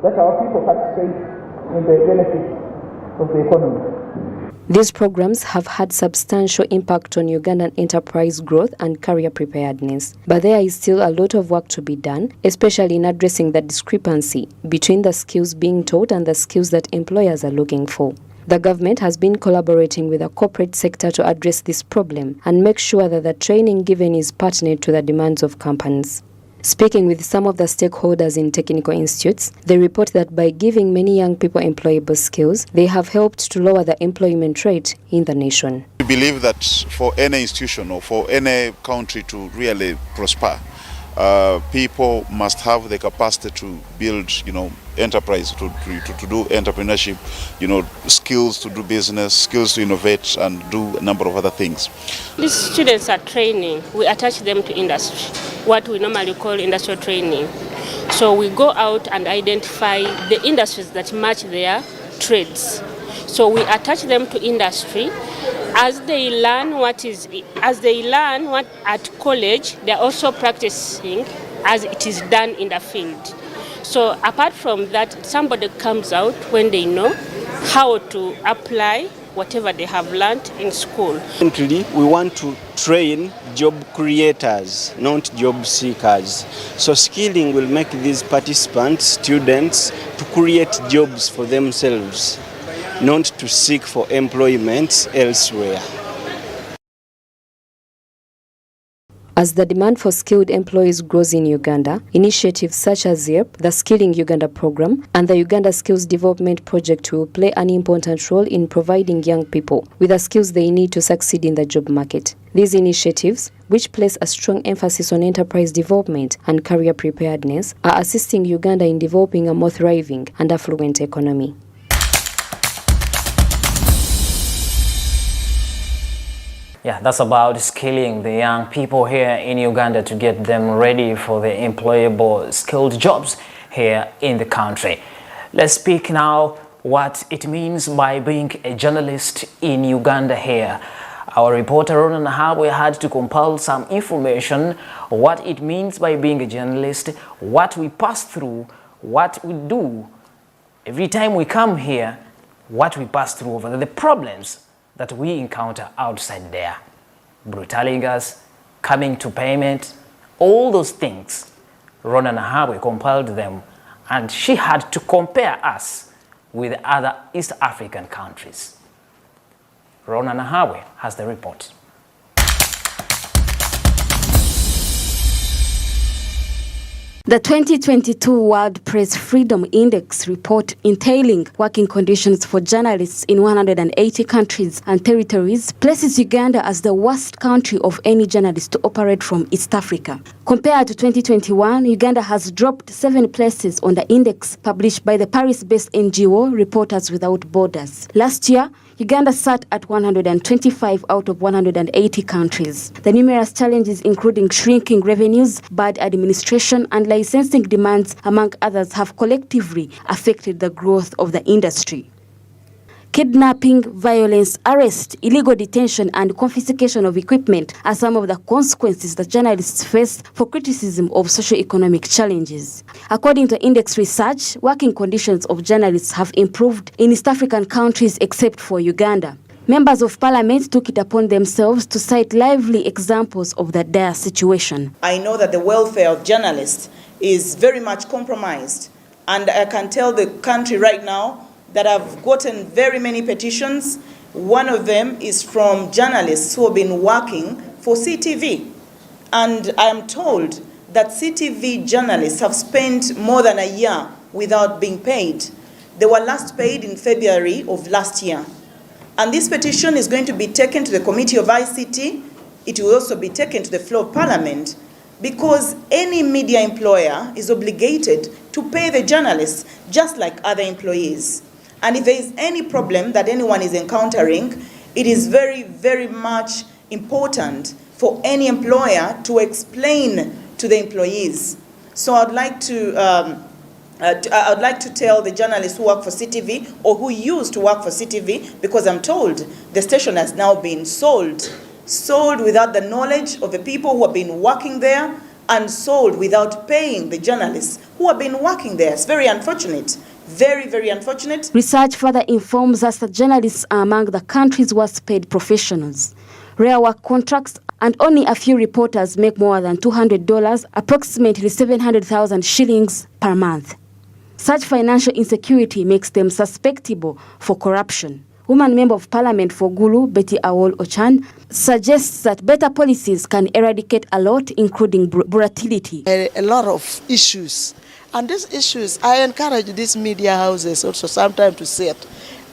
that our people participate in the benefits of the economy. These programs have had substantial impact on Ugandan enterprise growth and career preparedness, but there is still a lot of work to be done, especially in addressing the discrepancy between the skills being taught and the skills that employers are looking for. The government has been collaborating with the corporate sector to address this problem and make sure that the training given is pertinent to the demands of companies. Speaking with some of the stakeholders in technical institutes, they report that by giving many young people employable skills, they have helped to lower the employment rate in the nation. We believe that for any institution or for any country to really prosper, people must have the capacity to build, enterprise, to do entrepreneurship, skills to do business, skills to innovate and do a number of other things. These students are training. We attach them to industry, what we normally call industrial training. So we go out and identify the industries that match their trades. So we attach them to industry. As they learn what at college, they are also practicing as it is done in the field. So apart from that, somebody comes out when they know how to apply whatever they have learned in school. Currently, we want to train job creators, not job seekers. So skilling will make these participants, students, to create jobs for themselves, not to seek for employment elsewhere. As the demand for skilled employees grows in Uganda, initiatives such as YEP, the Skilling Uganda program, and the Uganda Skills Development Project will play an important role in providing young people with the skills they need to succeed in the job market. These initiatives, which place a strong emphasis on enterprise development and career preparedness, are assisting Uganda in developing a more thriving and affluent economy. Yeah, that's about skilling the young people here in Uganda to get them ready for the employable skilled jobs here in the country. Let's speak now what it means by being a journalist in Uganda here. Our reporter Ronan Habwe had to compile some information, what it means by being a journalist, what we pass through, what we do every time we come here, what we pass through over there, the problems that we encounter outside there. Brutaligas, coming to payment, all those things. Ronan Habwe compiled them, and she had to compare us with other East African countries. Ronan Habwe has the report. The 2022 World Press Freedom Index report entailing working conditions for journalists in 180 countries and territories places Uganda as the worst country of any journalist to operate from East Africa. Compared to 2021, Uganda has dropped 7 places on the index published by the Paris-based NGO Reporters Without Borders. Last year, Uganda sat at 125 out of 180 countries. The numerous challenges, including shrinking revenues, bad administration, and licensing demands, among others, have collectively affected the growth of the industry. Kidnapping, violence, arrest, illegal detention, and confiscation of equipment are some of the consequences that journalists face for criticism of socio-economic challenges. According to index research, working conditions of journalists have improved in East African countries except for Uganda. Members of Parliament took it upon themselves to cite lively examples of the dire situation. I know that the welfare of journalists is very much compromised, and I can tell the country right now that I've gotten very many petitions. One of them is from journalists who have been working for CTV. And I am told that CTV journalists have spent more than a year without being paid. They were last paid in February of last year. And this petition is going to be taken to the Committee of ICT. It will also be taken to the floor of Parliament, because any media employer is obligated to pay the journalists just like other employees. And if there is any problem that anyone is encountering, it is very, very much important for any employer to explain to the employees. So I'd like to I would like to tell the journalists who work for CTV or who used to work for CTV, because I'm told the station has now been sold without the knowledge of the people who have been working there, and sold without paying the journalists who have been working there. It's very unfortunate. Very, very unfortunate. Research further informs us that journalists are among the country's worst paid professionals. Rare work contracts, and only a few reporters make more than $200, approximately 700,000 shillings per month. Such financial insecurity makes them susceptible for corruption. Woman Member of Parliament for Gulu, Betty Awol Ochan, suggests that better policies can eradicate a lot, including volatility. A lot of issues. And these issues, I encourage these media houses also sometimes to sit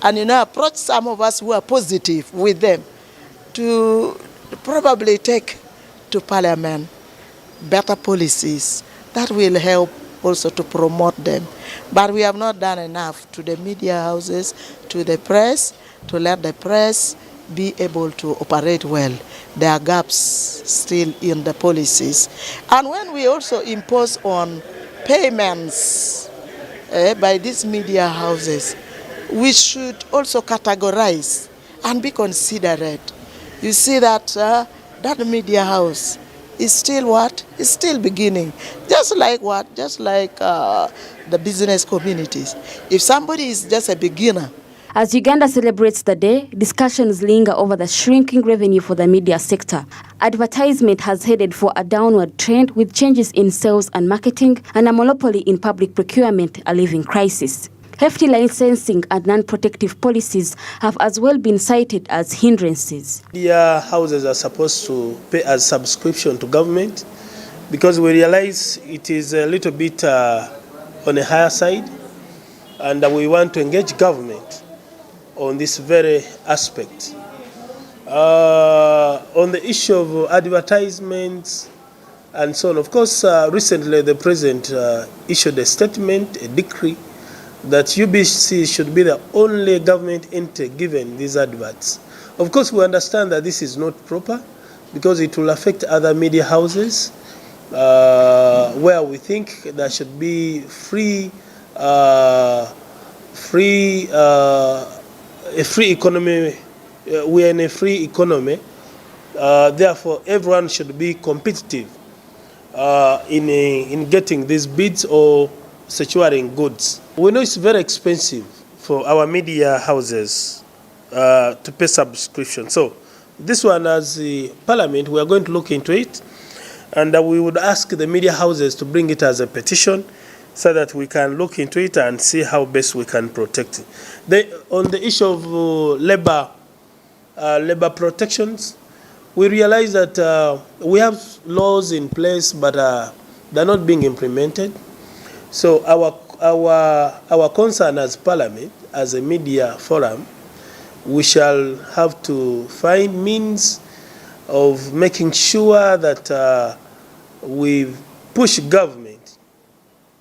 and, approach some of us who are positive with them to probably take to Parliament better policies that will help also to promote them. But we have not done enough to the media houses, to the press, to let the press be able to operate well. There are gaps still in the policies. And when we also impose on payments by these media houses, we should also categorize and be considerate. You see that that media house is still what? It's still beginning. Just like what? Just like the business communities. If somebody is just a beginner. As Uganda celebrates the day, discussions linger over the shrinking revenue for the media sector. Advertisement has headed for a downward trend, with changes in sales and marketing and a monopoly in public procurement a living crisis. Hefty licensing and non-protective policies have as well been cited as hindrances. Media houses are supposed to pay as subscription to government, because we realize it is a little bit on a higher side, and we want to engage government on this very aspect. On the issue of advertisements and so on, of course, recently the President issued a statement, a decree, that UBC should be the only government entity given these adverts. Of course, we understand that this is not proper, because it will affect other media houses, where we think there should be a free economy. We are in a free economy. Therefore, everyone should be competitive in getting these bids or securing goods. We know it's very expensive for our media houses to pay subscription. So this one, as the Parliament, we are going to look into it, and we would ask the media houses to bring it as a petition so that we can look into it and see how best we can protect it. On the issue of labor protections, we realize that we have laws in place, but they're not being implemented. So our concern as Parliament, as a media forum, we shall have to find means of making sure that we push government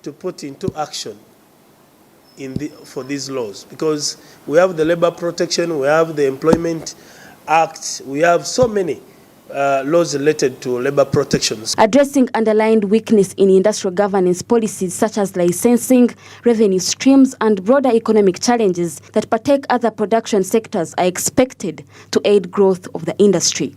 to put into action for these laws, because we have the labor protection, we have the Employment Act, we have so many laws related to labor protections. Addressing underlined weakness in industrial governance policies such as licensing, revenue streams, and broader economic challenges that partake other production sectors are expected to aid growth of the industry.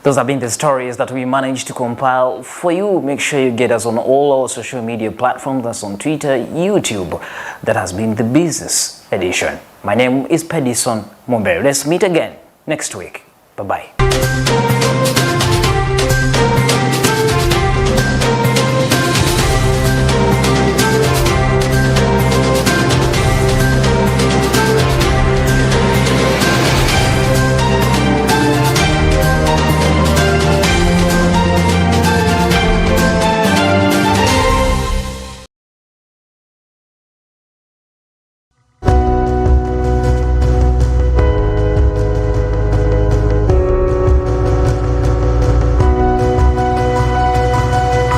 Those have been the stories that we managed to compile for you. Make sure you get us on all our social media platforms. That's on Twitter, YouTube. That has been the Business Edition. My name is Pedison Mumbere. Let's meet again next week. Bye-bye.